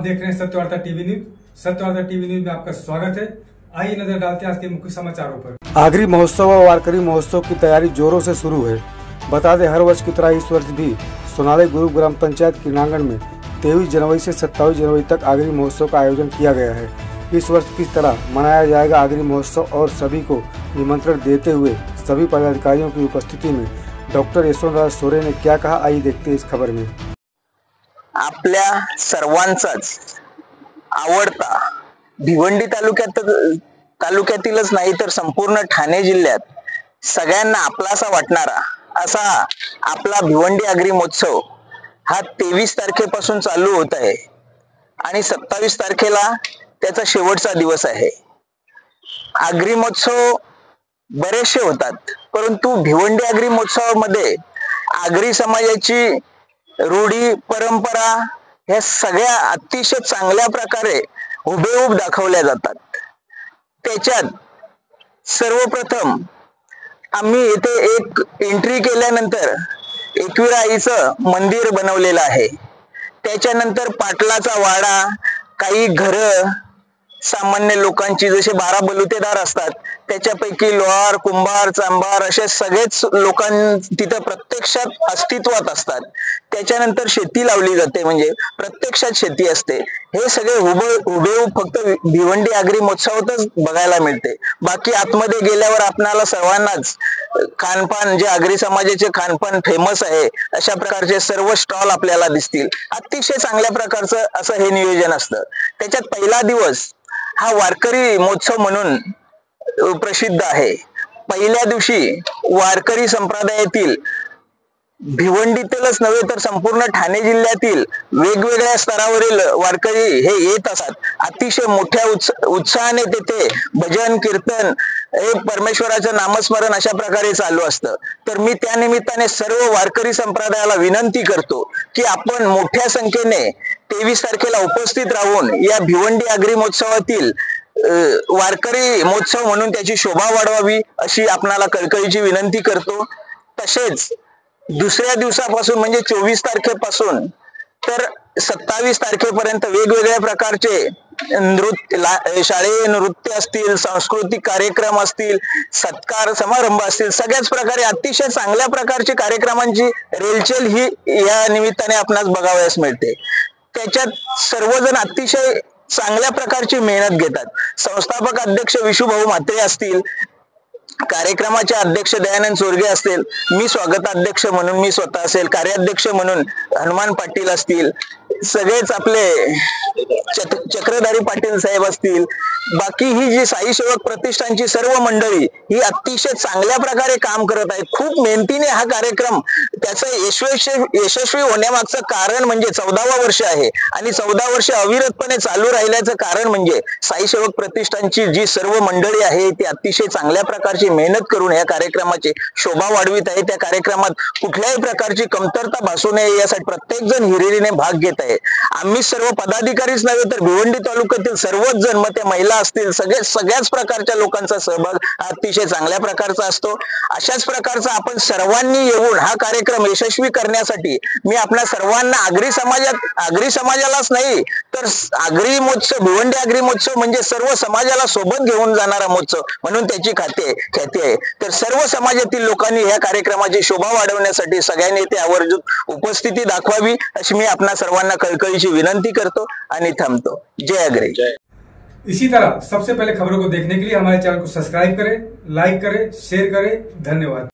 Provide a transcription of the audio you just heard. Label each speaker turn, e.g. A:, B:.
A: देख रहे हैं सत्य वार्ता टीवी न्यूज। सत्य वार्ता टीवी न्यूज में आपका स्वागत है। आइए नजर डालते हैं आज के मुख्य समाचारों पर।
B: आगरी महोत्सव व वारकरी महोत्सव की तैयारी जोरों से शुरू है। बता दें, हर वर्ष की तरह इस वर्ष भी सोनाली गुरु ग्राम पंचायत क्रीड़ांगण में 23 जनवरी से 27 जनवरी तक आगरी महोत्सव का आयोजन किया गया है। इस वर्ष किस तरह मनाया जाएगा आगरी महोत्सव और सभी को निमंत्रण देते हुए सभी पदाधिकारियों की उपस्थिति में डॉक्टर यशवंतराव सोरे ने क्या कहा, आइए देखते हैं इस खबर में।
C: आपल्या सर्वांचाच आवडता भिवंडी तालुक्यातीलच नाही तर संपूर्ण ठाणे जिल्ह्यात सगळ्यांना आपलासा वाटणारा असा आपला भिवंडी आगरी महोत्सव हा 23 तारखेपासून चालू होत आहे आणि 27 तारखेला त्याचा शेवटचा दिवस आहे। आगरी महोत्सव बरेचसे होतात, परंतु भिवंडी आगरी महोत्सवामध्ये आगरी समाजाची रूढी परंपरा ह्या सगळ्या अतिशय चांगल्या प्रकारे हुबेहूब दाखवल्या जातात। त्याच्यात सर्वप्रथम आम्ही इथे एक एंट्री केल्यानंतर एकविरा आईचं मंदिर बनवलेलं आहे। त्याच्यानंतर पाटलाचा वाडा, काही घरं सामान्य लोकांची जसे 12 बलुतेदार असतात त्याच्यापैकी लोहार, कुंभार, चांभार असे सगळेच लोकां तिथे प्रत्यक्षात अस्तित्वात असतात। त्याच्यानंतर शेती लावली जाते, म्हणजे प्रत्यक्षात शेती असते। हे सगळे हुबेहूब फक्त भिवंडी आगरी महोत्सवातच बघायला मिळते। बाकी आतमध्ये गेल्यावर आपल्याला सर्वांनाच खानपान, जे आगरी समाजाचे खानपान फेमस आहे अशा प्रकारचे सर्व स्टॉल आपल्याला दिसतील। अतिशय चांगल्या प्रकारचं असं हे नियोजन असतं। त्याच्यात पहिला दिवस हा वारकरी महोत्सव म्हणून प्रसिद्ध आहे। पहिल्या दिवशी वारकरी संप्रदायातील भिवंडीतीलच नव्हे तर संपूर्ण ठाणे जिल्ह्यातील वेगवेगळ्या स्तरावरील वारकरी हे येत असतात। अतिशय मोठ्या उत्साहाने तेथे भजन कीर्तन हे परमेश्वराचं नामस्मरण अशा प्रकारे चालू असतं। तर मी त्या निमित्ताने सर्व वारकरी संप्रदायाला विनंती करतो की आपण मोठ्या संख्येने 23 तारखेला उपस्थित राहून या भिवंडी आगरी महोत्सवातील वारकरी महोत्सव म्हणून त्याची शोभा वाढवावी अशी आपणाला कळकळीची विनंती करतो। तसेच दुसऱ्या दिवसापासून म्हणजे 24 तारखेपासून तर 27 तारखेपर्यंत वेगवेगळ्या प्रकारचे शालेय नृत्य असतील, सांस्कृतिक कार्यक्रम असतील, सत्कार समारंभ असतील, सगळ्याच प्रकारे अतिशय चांगल्या प्रकारचे कार्यक्रमांची रेलचेल ही या निमित्ताने आपणास बघावयास मिळते। त्याच्यात सर्वजण अतिशय चांगल्या प्रकारची मेहनत घेतात। संस्थापक अध्यक्ष विशुभाऊ म्हात्रे असतील, कार्यक्रमाचे अध्यक्ष दयानंद चोरगे असतील, मी स्वागताध्यक्ष म्हणून मी स्वतः असेल, कार्याध्यक्ष म्हणून हनुमान पाटील असतील, सगळेच आपले चक्रधारी पाटील साहेब असतील, बाकी ही जी साई सेवक प्रतिष्ठानची सर्व मंडळी ही अतिशय चांगल्या प्रकारे काम करत आहेत। खूप मेहनतीने हा कार्यक्रम त्याचं यशस्वी होण्यामागचं कारण म्हणजे 14वा वर्ष आहे आणि 14 वर्ष अविरतपणे चालू राहिल्याचं कारण म्हणजे साई सेवक प्रतिष्ठानची जी सर्व मंडळी आहे ती अतिशय चांगल्या प्रकारची मेहनत करून या कार्यक्रमाची शोभा वाढवित आहे। त्या कार्यक्रमात कुठल्याही प्रकारची कमतरता भासू नये यासाठी प्रत्येक जण हिरिरीने भाग घेत आहे। आम्ही सर्व पदाधिकारीच नव्हे तर भिवंडी तालुक्यातील सर्वच जण, मग त्या महिला असतील, सगळ्याच प्रकारच्या लोकांचा सहभाग अतिशय चांगल्या प्रकारचा असतो। अशाच प्रकारचा आपण सर्वांनी येऊन हा कार्यक्रम यशस्वी करण्यासाठी मी आपल्या सर्वांना आगरी समाजालाच नाही तर आगरी महोत्सव, भिवंडी आगरी महोत्सव म्हणजे सर्व समाजाला सोबत घेऊन जाणारा महोत्सव म्हणून त्याची ख्याती आहे। तर सर्व समाजातील लोकांनी या कार्यक्रमाची शोभा वाढवण्यासाठी सगळ्यांनी ते आवर्जून उपस्थिती दाखवावी अशी मी आपल्या सर्वांना कळकळीची विनंती करतो आणि थांबतो। जय आगरी।
A: इसी तरह सबसे पहले खबरों को देखने के लिए हमारे चैनल को सब्सक्राइब करें, लाइक करें, शेयर करें। धन्यवाद।